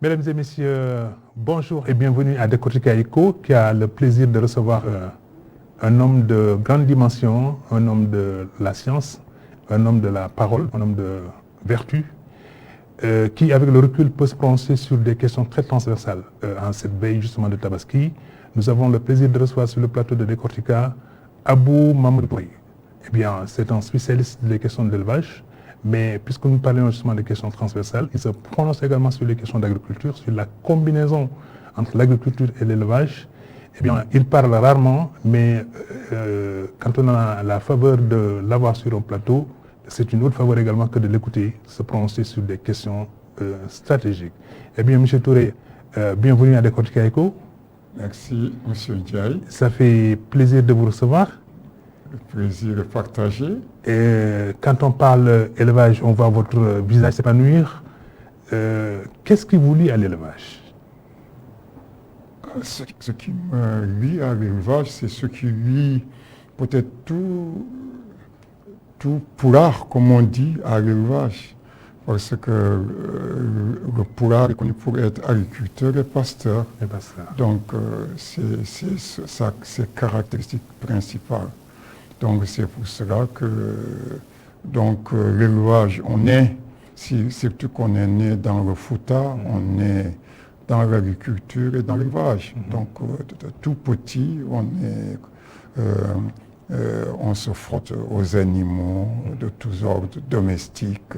Mesdames et messieurs, bonjour et bienvenue à Décortica Eco, qui a le plaisir de recevoir un homme de grande dimension, un homme de la science, un homme de la parole, un homme de vertu, qui, avec le recul, peut se prononcer sur des questions très transversales. En cette veille justement de Tabaski, nous avons le plaisir de recevoir sur le plateau de Décortica Abou Mamadou Touré. Eh bien, c'est un spécialiste des questions de l'élevage, mais puisque nous parlons justement des questions transversales, il se prononce également sur les questions d'agriculture, sur la combinaison entre l'agriculture et l'élevage. Eh bien, il parle rarement, mais quand on a la faveur de l'avoir sur un plateau, c'est une autre faveur également que de l'écouter se prononcer sur des questions stratégiques. Eh bien, M. Touré, bienvenue à Décortica Eco. Merci, M. Ndiaye. Ça fait plaisir de vous recevoir. Le plaisir est partagé. Et quand on parle élevage, on voit votre visage s'épanouir. Qu'est-ce qui vous lie à l'élevage? Ce qui me lie à l'élevage, c'est ce qui lie peut-être tout poulard, comme on dit, à l'élevage. Parce que le poulard est connu pour être agriculteur et pasteur. Donc, c'est ses caractéristiques principales. Donc, c'est pour cela que l'élevage, on est, surtout qu'on est né dans le Fouta, on est dans l'agriculture et dans l'élevage. Donc, de tout petit, on se frotte aux animaux de tous ordres, domestiques.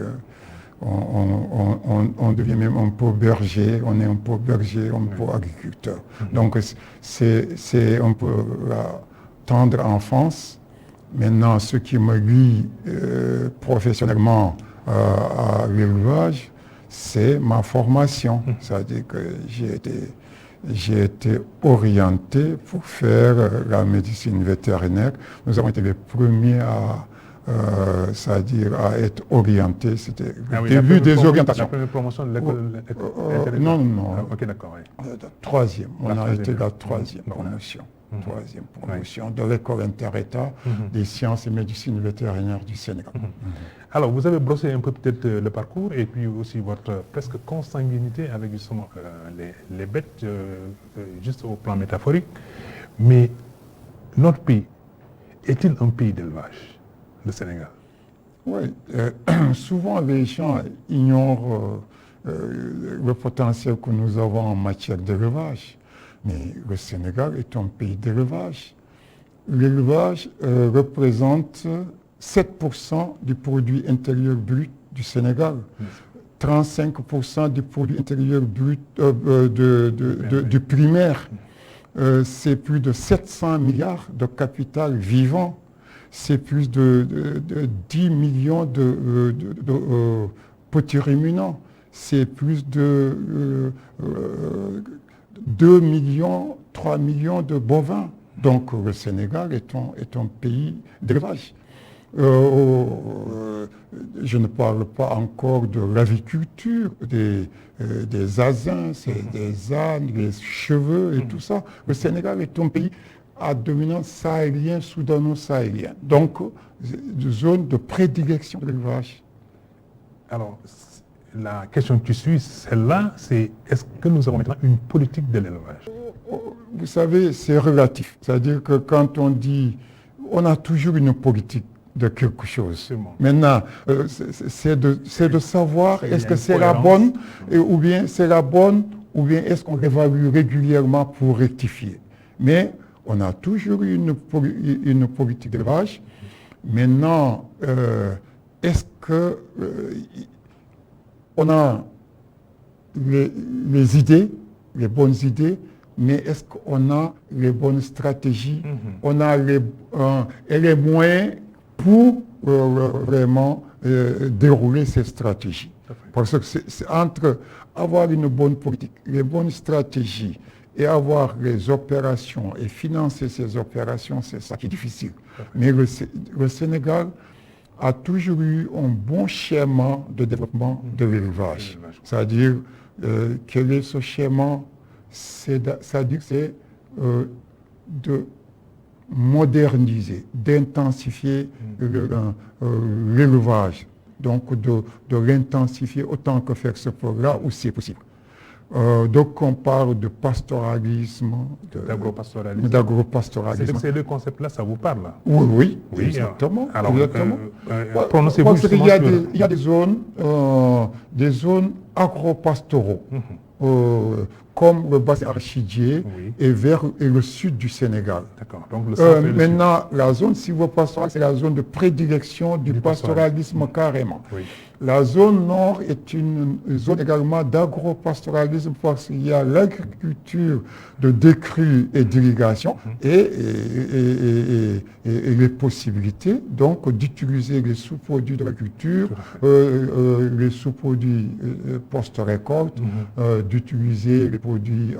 On devient même un peu berger, on est un peu berger, un peu agriculteur. Donc, c'est un peu la tendre enfance. Maintenant, ce qui me lie professionnellement à l'élevage, c'est ma formation. C'est-à-dire que j'ai été orienté pour faire la médecine vétérinaire. Nous avons été les premiers à être orientés. C'était le début des orientations. La première promotion de l'école Non. Ok, d'accord. Oui. Troisième. On a été la troisième promotion. Troisième promotion de l'école inter-État des sciences et médecine vétérinaire du Sénégal. Alors, vous avez brossé un peu peut-être le parcours et puis aussi votre presque consanguinité avec justement les bêtes, juste au plan métaphorique. Mais notre pays, est-il un pays d'élevage, le Sénégal? Oui, souvent les gens ignorent le potentiel que nous avons en matière d'élevage. Mais le Sénégal est un pays d'élevage. L'élevage représente 7% du produit intérieur brut du Sénégal, 35% du produit intérieur brut du primaire. C'est plus de 700 milliards de capital vivant. C'est plus de 10 millions de petits ruminants. C'est plus de 2 millions, 3 millions de bovins. Donc le Sénégal est un pays d'élevage. Je ne parle pas encore de l'aviculture, des asins, des ânes, les cheveux et tout ça. Le Sénégal est un pays à dominance sahélien, soudano-sahélien. Donc, zone de prédilection de l'élevage. Alors, la question qui suit, celle-là, c'est est-ce que nous avons maintenant une politique de l'élevage? Vous savez, c'est relatif. C'est-à-dire que quand on dit, on a toujours une politique de quelque chose. Maintenant, c'est de savoir est-ce que c'est la bonne, ou bien c'est la bonne, ou bien est-ce qu'on l'évalue régulièrement pour rectifier. Mais on a toujours eu une politique d'élevage. Maintenant, est-ce que on a les idées, les bonnes idées, mais est-ce qu'on a les bonnes stratégies, on a les moyens pour vraiment dérouler ces stratégies. Parce que c'est entre avoir une bonne politique, les bonnes stratégies et avoir les opérations et financer ces opérations, c'est ça qui est difficile. Mais le Sénégal a toujours eu un bon schéma de développement de l'élevage. C'est-à-dire, quel est ce schéma? C'est-à-dire que c'est de moderniser, d'intensifier l'élevage, donc de l'intensifier autant que faire se peut là où c'est possible. Donc on parle de pastoralisme, d'agropastoralisme. Ces deux concepts-là, ça vous parle là? Oui, exactement. Alors, exactement. prononcez-vous justement il y a des zones agropastoraux, comme le bassin arachidier et le sud du Sénégal. D'accord. Donc le centre et le maintenant, la zone silvopastorale, c'est la zone de prédilection du pastoralisme carrément. Oui. La zone nord est une zone également d'agropastoralisme parce qu'il y a l'agriculture de décrue et d'irrigation et les possibilités donc d'utiliser les sous-produits de l'agriculture, les sous-produits post-récolte, d'utiliser les produits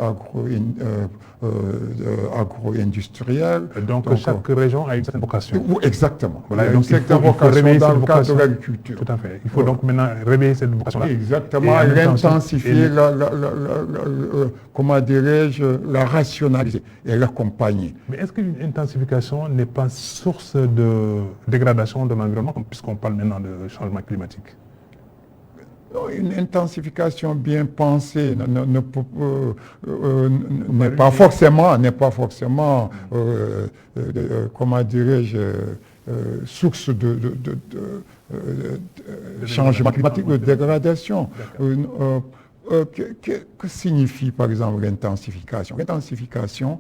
agro-industriels. Donc chaque région a une certaine vocation. Exactement. Voilà, une certaine vocation dans le cadre de l'agriculture. Tout à fait. Il faut donc maintenant réveiller cette vocation-là. Exactement, l'intensifier, comment dirais-je, la rationaliser et l'accompagner. Mais est-ce qu'une intensification n'est pas source de dégradation de l'environnement, puisqu'on parle maintenant de changement climatique? Une intensification bien pensée n'est pas forcément, comment dirais-je, source de changement climatique, de dégradation. Que signifie par exemple l'intensification? L'intensification,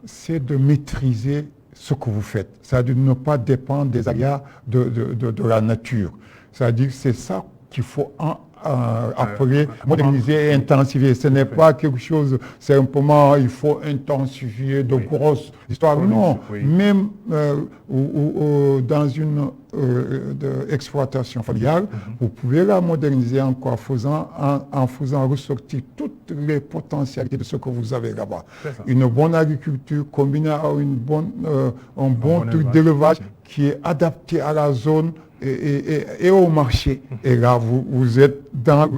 c'est de maîtriser ce que vous faites, c'est-à-dire de ne pas dépendre des aléas de la nature. C'est-à-dire que c'est ça qu'il faut appeler, moderniser et intensifier. Ce n'est pas quelque chose, simplement il faut intensifier de grosses histoires. Non, même dans une exploitation familiale, vous pouvez la moderniser en faisant ressortir toutes les potentialités de ce que vous avez là-bas. Une bonne agriculture combinée à un bon truc d'élevage qui est adapté à la zone et au marché. Et là, vous êtes dans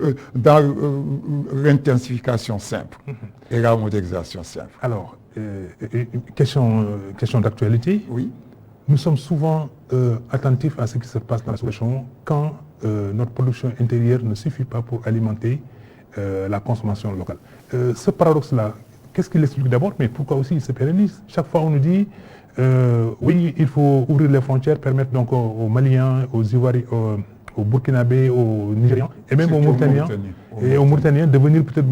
l'intensification simple et la modernisation simple. Alors, question d'actualité. Oui. Nous sommes souvent attentifs à ce qui se passe dans la sous-région quand notre production intérieure ne suffit pas pour alimenter la consommation locale. Ce paradoxe-là, qu'est-ce qui l'explique d'abord, mais pourquoi aussi il se pérennise? Chaque fois, on nous dit oui, il faut ouvrir les frontières, permettre donc aux Maliens, aux Ivoiriens, aux Burkinabés, aux Nigérians, et même aux Mauritaniens, de venir peut-être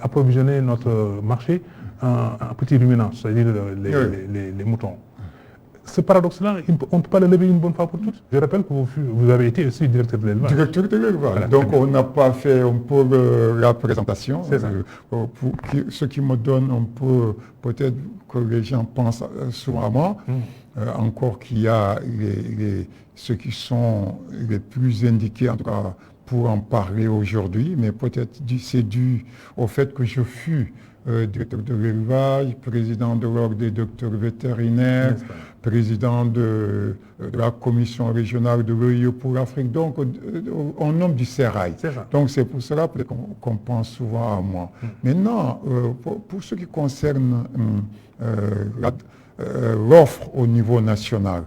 approvisionner notre marché en petits ruminants, c'est-à-dire les moutons. Ce paradoxe-là, on ne peut pas le lever une bonne fois pour toutes. Je rappelle que vous avez été aussi directeur de l'élevage. Directeur de l'élevage. Voilà, donc on n'a pas fait un peu la présentation. C'est ça. Ce qui me donne un peu, peut-être que les gens pensent souvent à moi, encore qu'il y a ceux qui sont les plus indiqués, en tout cas pour en parler aujourd'hui, mais peut-être c'est dû au fait que je fus directeur de l'élevage, président de l'ordre des docteurs vétérinaires, président de la commission régionale de l'OIE pour l'Afrique, donc on nomme du sérail. Donc c'est pour cela qu'on pense souvent à moi. Maintenant, pour ce qui concerne l'offre au niveau national,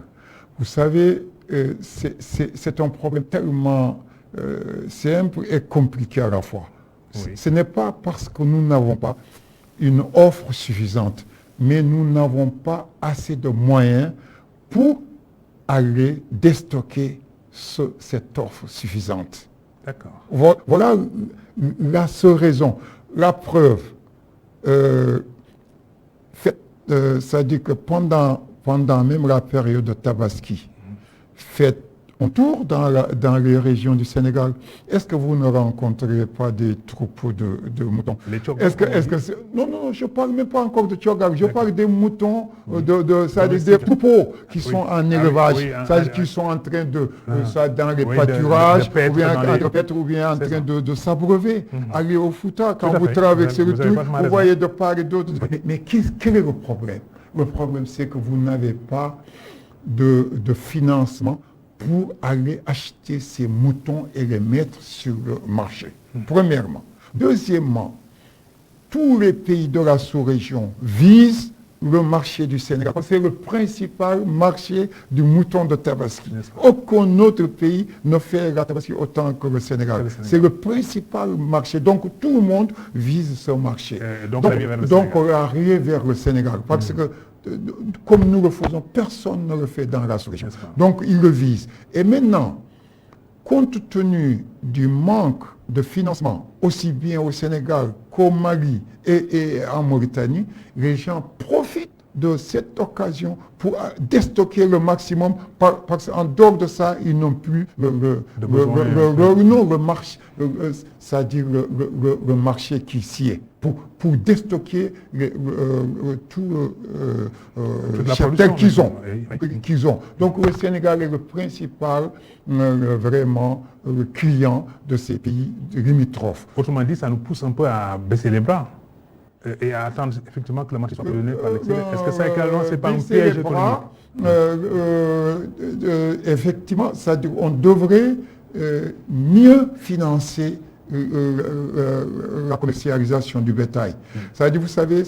vous savez, c'est un problème tellement simple et compliqué à la fois. Ce n'est pas parce que nous n'avons pas une offre suffisante, mais nous n'avons pas assez de moyens pour aller déstocker cette offre suffisante. D'accord. Voilà la seule raison. La preuve, c'est-à-dire que pendant même la période de Tabaski, faites un tour dans les régions du Sénégal, est-ce que vous ne rencontrez pas des troupeaux de moutons? Non, je ne parle même pas encore de tchogar, je parle des moutons, des troupeaux qui sont en élevage, qui sont en train dans les pâturages, ou bien en train de s'abreuver, aller au Fouta. Quand vous traversez le truc, vous voyez de part et d'autre. Mais quel est le problème? Le problème, c'est que vous n'avez pas de financement pour aller acheter ces moutons et les mettre sur le marché. Premièrement. Deuxièmement, tous les pays de la sous-région visent le marché du Sénégal. C'est le principal marché du mouton de Tabaski. Aucun autre pays ne fait la Tabaski autant que le Sénégal. C'est le principal marché. Donc tout le monde vise ce marché. Donc on va arriver vers le Sénégal. Parce que comme nous le faisons, personne ne le fait dans la sous-région. Donc ils le visent. Et maintenant, compte tenu du manque de financement, aussi bien au Sénégal qu'au Mali et en Mauritanie, les gens profitent de cette occasion pour déstocker le maximum, parce qu'en dehors de ça, ils n'ont plus le marché, c'est-à-dire le marché qui s'y est, pour déstocker tout le cheptel qu'ils ont. Donc le Sénégal est le principal vraiment client de ces pays limitrophes. Autrement dit, ça nous pousse un peu à baisser les bras et à attendre effectivement que le marché soit donné par l'extérieur. Est-ce que ça également, c'est pas un piège économique? Effectivement, on devrait mieux financer la commercialisation du bétail. C'est-à-dire, vous savez,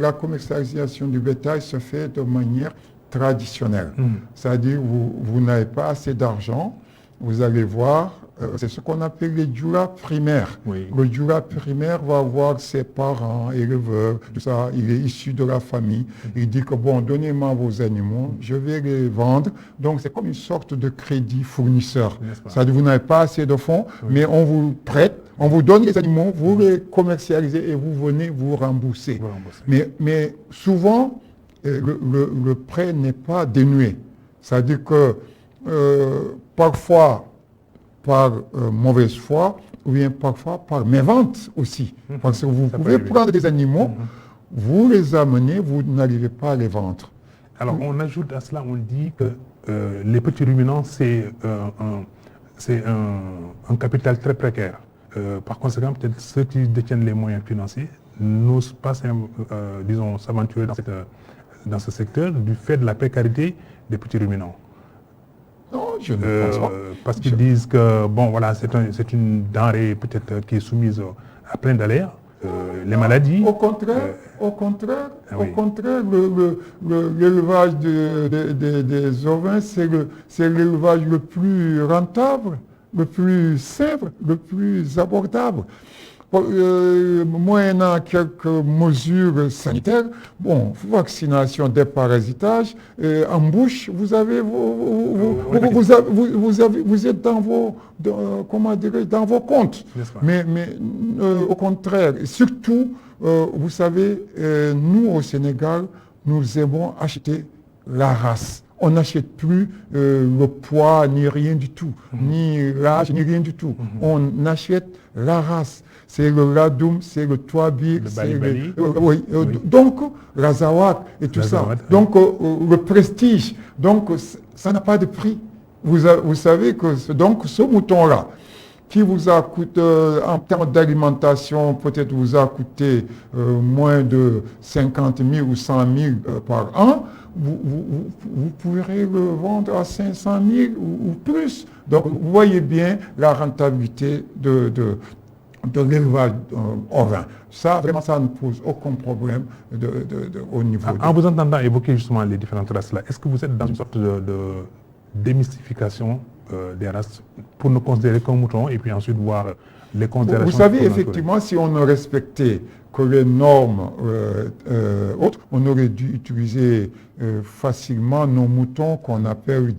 la commercialisation du bétail se fait de manière traditionnelle. C'est-à-dire, vous n'avez pas assez d'argent, vous allez voir, c'est ce qu'on appelle les djoulas primaires. Le djoula primaire va voir ses parents, éleveurs, tout ça, il est issu de la famille. Il dit que bon, donnez-moi vos animaux, je vais les vendre. Donc c'est comme une sorte de crédit fournisseur. C'est-à-dire vous n'avez pas assez de fonds, mais on vous prête, on vous donne les animaux, vous les commercialisez et vous venez vous rembourser. Mais souvent, le prêt n'est pas dénué. C'est-à-dire que parfois, par mauvaise foi, ou bien parfois par mévente aussi. Parce que vous pouvez prendre des animaux, vous les amener, vous n'arrivez pas à les vendre. Alors on ajoute à cela, on dit que les petits ruminants, c'est un capital très précaire. Par conséquent, peut-être ceux qui détiennent les moyens financiers n'osent pas, disons, s'aventurer dans ce secteur du fait de la précarité des petits ruminants. Non, je ne pense pas. Parce qu'ils disent que bon, voilà, c'est une denrée peut-être qui est soumise à plein d'aléas, les maladies. Au contraire, l'élevage des ovins, c'est l'élevage le plus rentable, le plus simple, le plus abordable. Moyennant quelques mesures sanitaires, bon, vaccination, déparasitage, en bouche, vous êtes dans vos comptes. Mais au contraire, surtout, vous savez, nous au Sénégal, nous aimons acheter la race. On n'achète plus le poids, ni rien du tout, ni l'âge, ni rien du tout. On achète la race. C'est le Ladoum, c'est le Touabir, donc l'Azawak et tout ça. Donc le prestige, donc ça n'a pas de prix. Vous savez que donc ce mouton-là, qui vous a coûté, en termes d'alimentation, peut-être vous a coûté moins de 50 000 ou 100 000 par an, vous pourrez le vendre à 500 000 ou plus. Donc vous voyez bien la rentabilité de l'élevage ovin. Ça, vraiment, ça ne pose aucun problème au niveau. En vous entendant évoquer justement les différentes races-là, est-ce que vous êtes dans une sorte de démystification des races pour nous considérer comme moutons et puis ensuite voir les considérations? Vous savez, effectivement, si on ne respectait que les normes autres, on aurait dû utiliser facilement nos moutons qu'on appelle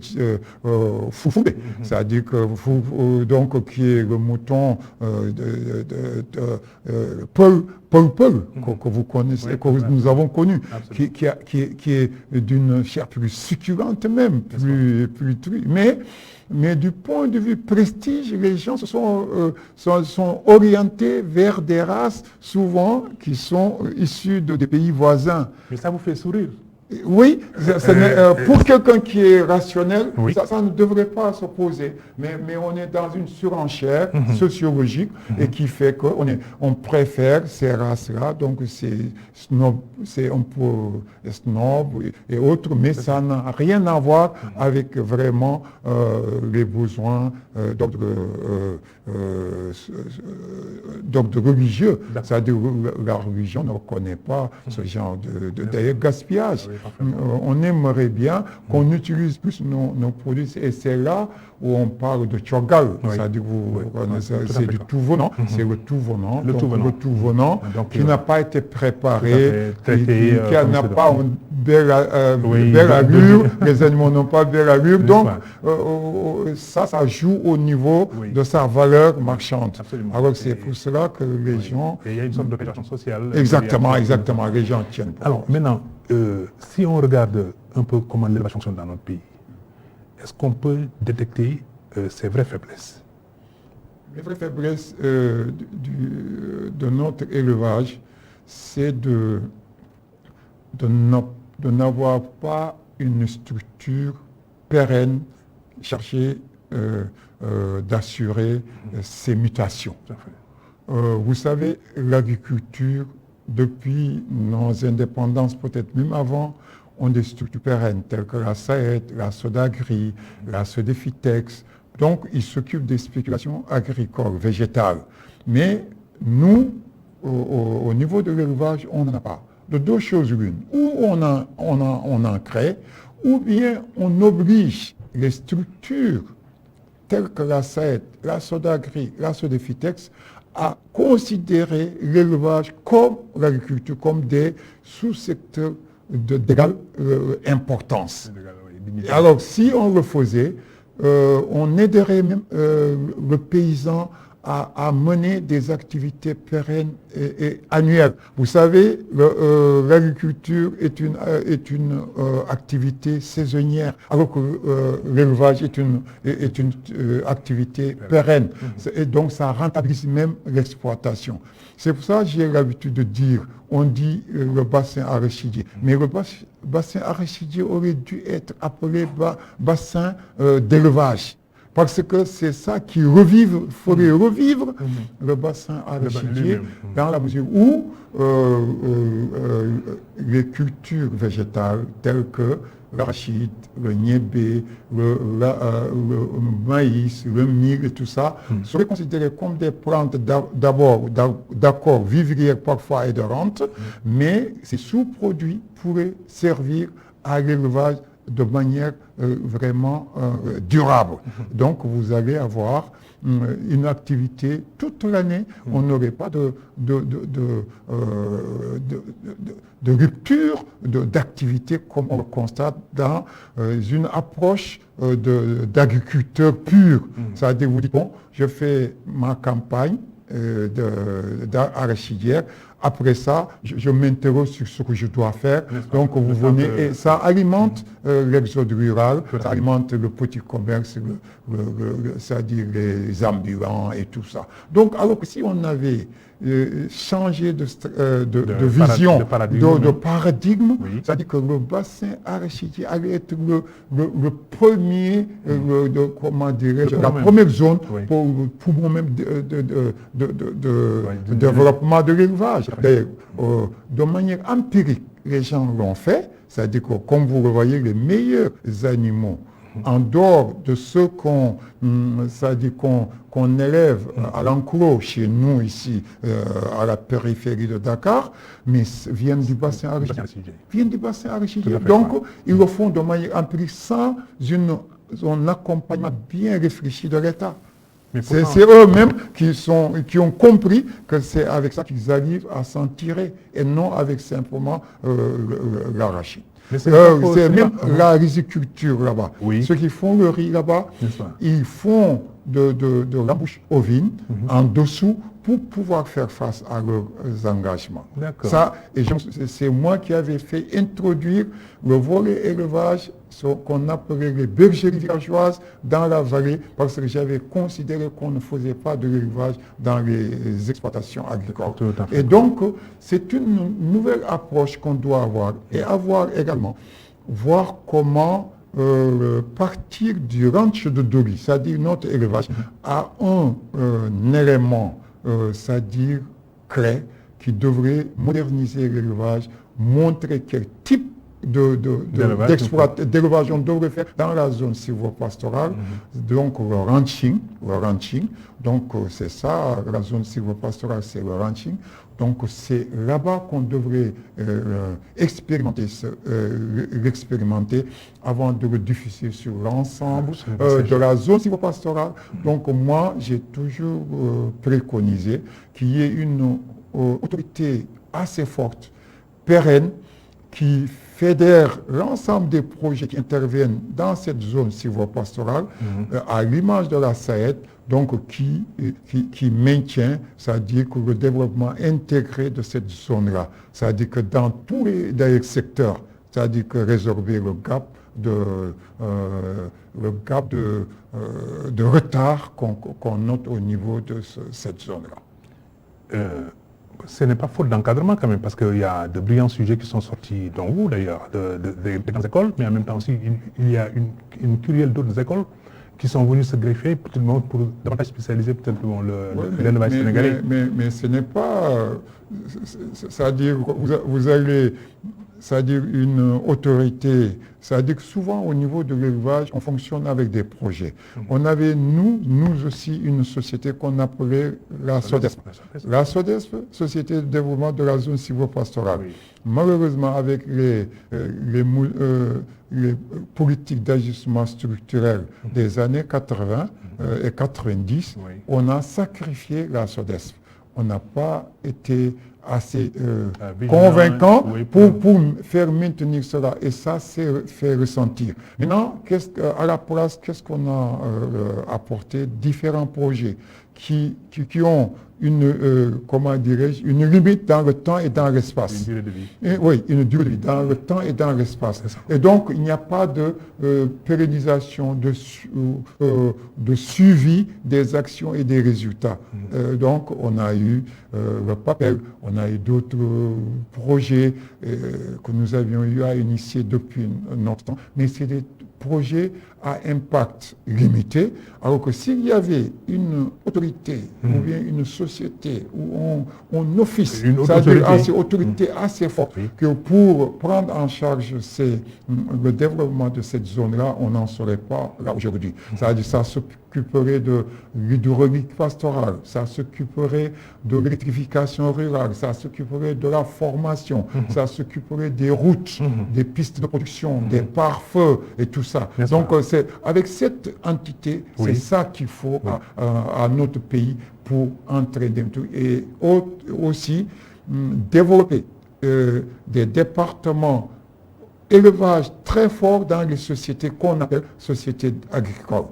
foufoubé. C'est-à-dire que donc qui est le mouton Peul, que vous connaissez, que nous avons connu, qui est d'une chair plus succulente même, plus truie. Mais du point de vue prestige, les gens sont orientés vers des races souvent qui sont issues des pays voisins. Mais ça vous fait sourire? Oui, pour quelqu'un qui est rationnel, oui. ça ne devrait pas se poser. Mais on est dans une surenchère sociologique et qui fait qu'on préfère ces races-là, donc c'est un peu snob et autres, mais ça n'a rien à voir avec vraiment les besoins d'ordre religieux. C'est-à-dire la religion ne reconnaît pas ce genre de gaspillage. On aimerait bien qu'on utilise plus nos produits et c'est là où on parle de tchogal, c'est-à-dire c'est du tout venant, c'est le tout venant, le tout venant qui n'a pas été préparé, qui n'a pas une belle allure, les animaux n'ont pas belle allure, donc ça joue au niveau de sa valeur marchande. Absolument. Alors c'est pour cela que les gens... Et il y a une sorte de pénétration sociale. Exactement, les gens tiennent. Alors maintenant, si on regarde un peu comment l'élevage fonctionne dans notre pays, est-ce qu'on peut détecter ses vraies faiblesses? Les vraies faiblesses de notre élevage, c'est de n'avoir pas une structure pérenne, chercher d'assurer ces mutations. Vous savez, l'agriculture, depuis nos indépendances, peut-être même avant, ont des structures pérennes telles que la SAED, la Sodagri, la Sodefitex. Donc, ils s'occupent des spéculations agricoles, végétales. Mais nous, au niveau de l'élevage, on n'en a pas. De deux choses l'une. Ou on en crée, ou bien on oblige les structures telles que la SAED, la Sodagri, la Sodefitex à considérer l'élevage comme l'agriculture, comme des sous-secteurs d'égale importance. Alors, si on le faisait, on aiderait même le paysan à mener des activités pérennes et annuelles. Vous savez, l'agriculture est une activité saisonnière, alors que l'élevage est une activité pérenne. Et donc, ça rentabilise même l'exploitation. C'est pour ça que j'ai l'habitude de dire, on dit le bassin arachidier. Mais le bassin arachidier aurait dû être appelé bassin d'élevage. Parce que c'est ça qui ferait revivre le bassin arachidier dans la mesure où les cultures végétales telles que l'arachide, le niébé, le maïs, le mil et tout ça seraient considérés comme des plantes d'accord vivrières parfois aiderantes, mais ces sous-produits pourraient servir à l'élevage de manière vraiment durable. Donc vous allez avoir une activité toute l'année, on n'aurait pas de rupture d'activité comme on le constate dans une approche d'agriculteur pur. C'est-à-dire, vous dites, bon, je fais ma campagne d'arachidière. Après ça, je m'interroge sur ce que je dois faire. Donc, vous venez et ça alimente l'exode rural, ça alimente le petit commerce, c'est-à-dire les ambulants et tout ça. Donc, alors que si on avait changé de vision, de paradigme, c'est-à-dire que le bassin arachidier allait être le premier, comment dirais-je, la première zone pour même de développement de l'élevage. D'ailleurs, de manière empirique, les gens l'ont fait, c'est-à-dire que, comme vous le voyez, les meilleurs animaux, en dehors de ceux qu'on élève à l'enclos chez nous ici, à la périphérie de Dakar, mais viennent du bassin arachidier. Donc, ils le font de manière empirique sans un accompagnement bien réfléchi de l'État. C'est eux-mêmes qui ont compris que c'est avec ça qu'ils arrivent à s'en tirer et non avec simplement l'arachide. C'est même la riziculture là-bas. Ceux qui font le riz là-bas, ils font de l'embouche ovine en dessous pour pouvoir faire face à leurs engagements. Ça, et c'est moi qui avais fait introduire le volet élevage qu'on appelait les bergeries villageoises dans la vallée, parce que j'avais considéré qu'on ne faisait pas de l'élevage dans les exploitations agricoles. Et donc, c'est une nouvelle approche qu'on doit avoir, et avoir également, voir comment partir du ranch de Dori, c'est-à-dire notre élevage, à un élément, c'est-à-dire clé, qui devrait moderniser l'élevage, montrer quel type d'élevage on devrait faire dans la zone silvopastorale. Donc le ranching. Donc c'est ça, la zone silvopastorale, c'est le ranching. Donc c'est là-bas qu'on devrait l'expérimenter avant de le diffuser sur l'ensemble de la zone silvopastorale. Donc moi, j'ai toujours préconisé qu'il y ait une autorité assez forte, pérenne, qui fédère l'ensemble des projets qui interviennent dans cette zone silvopastorale, à l'image de la SAED, donc qui maintient, c'est-à-dire que le développement intégré de cette zone-là, c'est-à-dire que dans tous les secteurs, c'est-à-dire que résorber le gap de retard qu'on note au niveau de cette zone-là. Ce n'est pas faute d'encadrement quand même, parce qu'il y a de brillants sujets qui sont sortis, dont vous d'ailleurs, des grandes écoles, mais en même temps aussi, il y a une kyrielle d'autres écoles qui sont venues se greffer peut-être pour davantage spécialiser peut-être l'élevage sénégalais. Mais ce n'est pas... c'est-à-dire vous allez... C'est-à-dire une autorité, c'est-à-dire que souvent au niveau de l'élevage, on fonctionne avec des projets. On avait nous aussi une société qu'on appelait la SODESP. La SODESP, Société de développement de la zone silvopastorale. Oui. Malheureusement, avec les politiques d'ajustement structurel des années 80 et 90, on a sacrifié la SODESP. On n'a pas été assez convaincant pour faire maintenir cela, et ça s'est fait ressentir. Maintenant, à la place, qu'est-ce qu'on a apporté? Différents projets qui ont comment dirais-je, une limite dans le temps et dans l'espace. Une durée de vie. Oui, une durée de vie dans le temps et dans l'espace. Et donc, il n'y a pas de pérennisation, de suivi des actions et des résultats. Donc, on a eu le PAPEL, on a eu d'autres projets que nous avions eu à initier depuis notre temps, mais c'est des projets à impact limité, alors que s'il y avait une autorité ou bien une société ou un office, c'est-à-dire une autorité assez forte, que pour prendre en charge le développement de cette zone-là, on n'en serait pas là aujourd'hui. C'est-à-dire ça s'occuperait de l'hydraulique pastorale, ça s'occuperait de l'électrification rurale, ça s'occuperait de la formation, ça s'occuperait des routes, des pistes de production, des pare-feux et tout ça. Donc avec cette entité, c'est ça qu'il faut à notre pays pour entraîner et aussi développer des départements élevage très fort dans les sociétés qu'on appelle sociétés agricoles,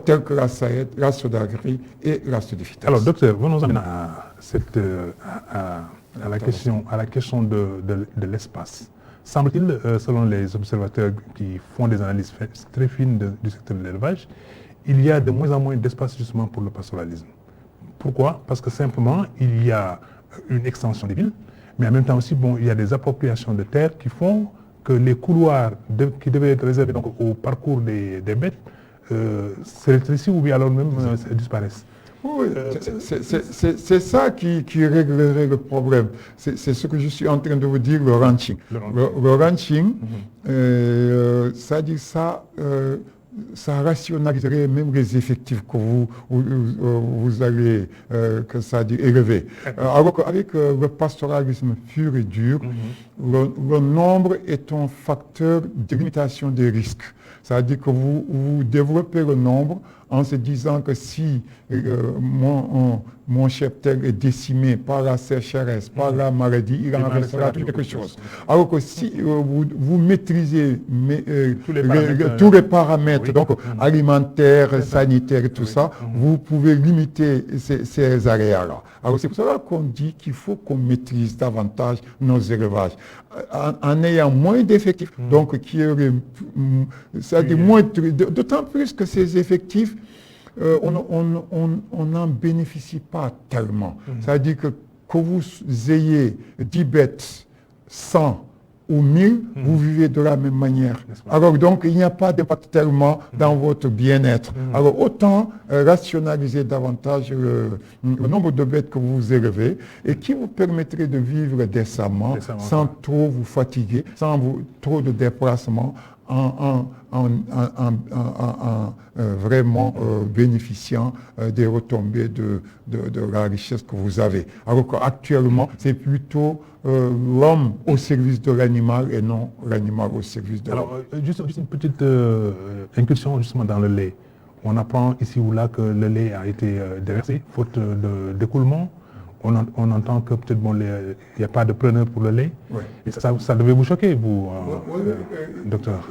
telles que la SAED, la Sodagri et la Sodifitas. Alors, docteur, venons à la question de l'espace. Semble-t-il, selon les observateurs qui font des analyses très fines du secteur de l'élevage, il y a de moins en moins d'espace justement pour le pastoralisme. Pourquoi? Parce que simplement, il y a une extension des villes, mais en même temps aussi, il y a des appropriations de terres qui font que les couloirs qui devaient être réservés donc, au parcours des bêtes se rétrécissent ou bien alors même disparaissent. Oui, c'est ça qui réglerait le problème. C'est ce que je suis en train de vous dire, le ranching. Le ranching, ça dit ça, ça rationaliserait même les effectifs que vous allez élever. Alors qu'avec le pastoralisme pur et dur, le nombre est un facteur de limitation des risques. C'est-à-dire que vous développez le nombre en se disant que si mon cheptel est décimé par la sécheresse, par la maladie, il en restera quelque chose. Alors que si vous maîtrisez tous les paramètres, donc alimentaires, sanitaires et tout ça, vous pouvez limiter ces aléas-là. Alors c'est pour cela qu'on dit qu'il faut qu'on maîtrise davantage nos élevages. En ayant moins d'effectifs, donc c'est-à-dire moins, d'autant plus que ces effectifs, on n'en bénéficie pas tellement. C'est-à-dire que vous ayez 10 bêtes, 100 ou 1000, vous vivez de la même manière. Alors donc, il n'y a pas d'impact tellement dans votre bien-être. Alors autant rationaliser davantage le nombre de bêtes que vous élevez et qui vous permettrait de vivre décemment sans trop vous fatiguer, sans trop de déplacements, en vraiment bénéficiant des retombées de la richesse que vous avez. Alors qu'actuellement, c'est plutôt l'homme au service de l'animal et non l'animal au service de l'homme. Alors, juste une petite incursion justement dans le lait. On apprend ici ou là que le lait a été déversé, faute d'écoulement. On entend que peut-être il n'y a pas de preneur pour le lait. Oui. Et ça devait vous choquer, vous, docteur.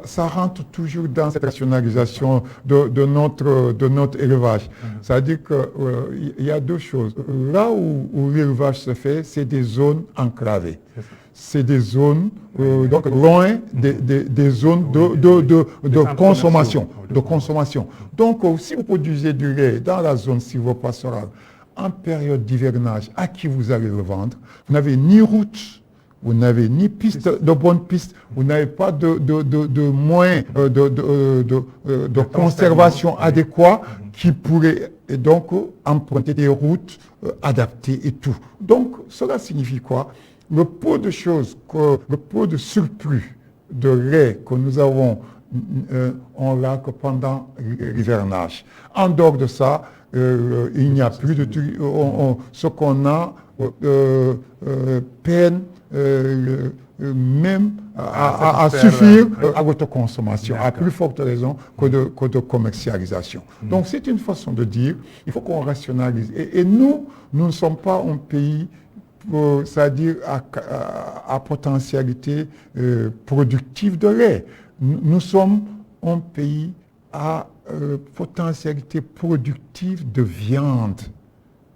Ça rentre toujours dans cette rationalisation de notre élevage. C'est-à-dire qu'il y a deux choses. Là où l'élevage se fait, c'est des zones enclavées. C'est des zones donc loin des zones de consommation. Donc, si vous produisez du lait dans la zone sylvopastorale, en période d'hivernage, à qui vous allez le vendre? Vous n'avez ni route, vous n'avez ni piste, de bonne piste, vous n'avez pas de moyens de conservation adéquats qui pourraient donc emprunter des routes adaptées et tout. Donc, cela signifie quoi? Le peu de surplus de lait que nous avons, on l'a que pendant l'hivernage. En dehors de ça, il n'y a plus de ce qu'on a peine même à suffire à votre consommation, à plus forte raison que de commercialisation. Donc c'est une façon de dire, il faut qu'on rationalise. Et nous ne sommes pas un pays, c'est-à-dire à potentialité productive de lait. Nous sommes un pays à potentialité productive de viande,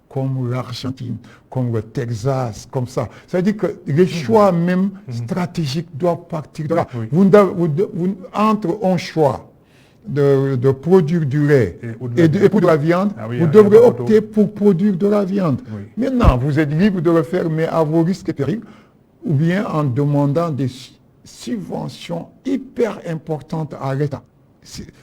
comme l'Argentine, comme le Texas, comme ça. C'est-à-dire que les choix même stratégiques doivent partir de là. Entre un choix de produire du lait et pour de la viande, vous devrez opter pour produire de la viande. Oui. Maintenant, vous êtes libre de le faire, mais à vos risques et périls, ou bien en demandant des subventions hyper importantes à l'État.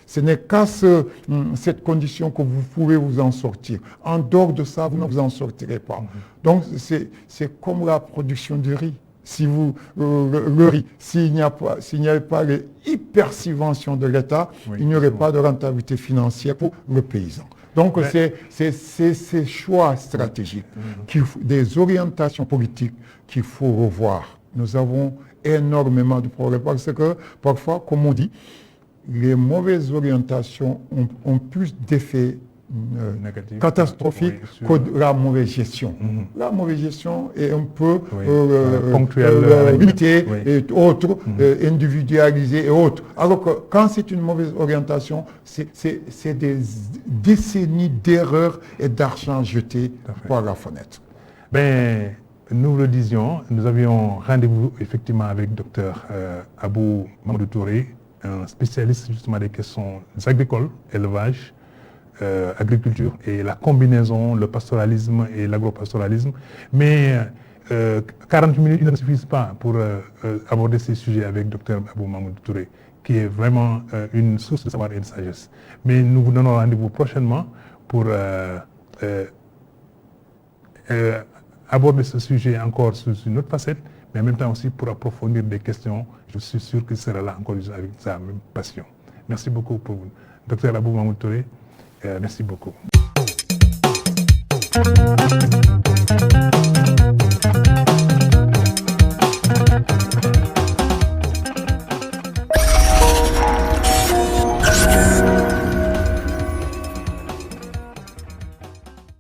Ce n'est qu'à cette condition que vous pouvez vous en sortir. En dehors de ça, vous ne vous en sortirez pas. Donc, c'est comme la production du riz. Si le riz, s'il n'y avait pas les hyper subventions de l'État, il n'y aurait pas de rentabilité financière pour le paysan. Donc, c'est ces choix stratégiques, des orientations politiques qu'il faut revoir. Nous avons énormément de problèmes parce que, parfois, comme on dit, les mauvaises orientations ont plus d'effets catastrophiques que la mauvaise gestion. La mauvaise gestion est un peu ponctuelle, limitée, et autres, individualisée et autres. Alors que quand c'est une mauvaise orientation, c'est des décennies d'erreurs et d'argent jeté par la fenêtre. Ben, nous le disions, nous avions rendez-vous effectivement avec Dr Abou Mamadou Touré, un spécialiste justement des questions agricoles, élevage, agriculture et la combinaison, le pastoralisme et l'agropastoralisme. Mais 40 minutes ne suffisent pas pour aborder ces sujets avec Dr Abou Mamadou Touré, qui est vraiment une source de savoir et de sagesse. Mais nous vous donnons rendez-vous prochainement pour aborder ce sujet encore sous une autre facette, mais en même temps aussi pour approfondir des questions. Je suis sûr qu'il sera là encore avec sa même passion. Merci beaucoup pour vous. Dr Abou Mamadou Touré, merci beaucoup.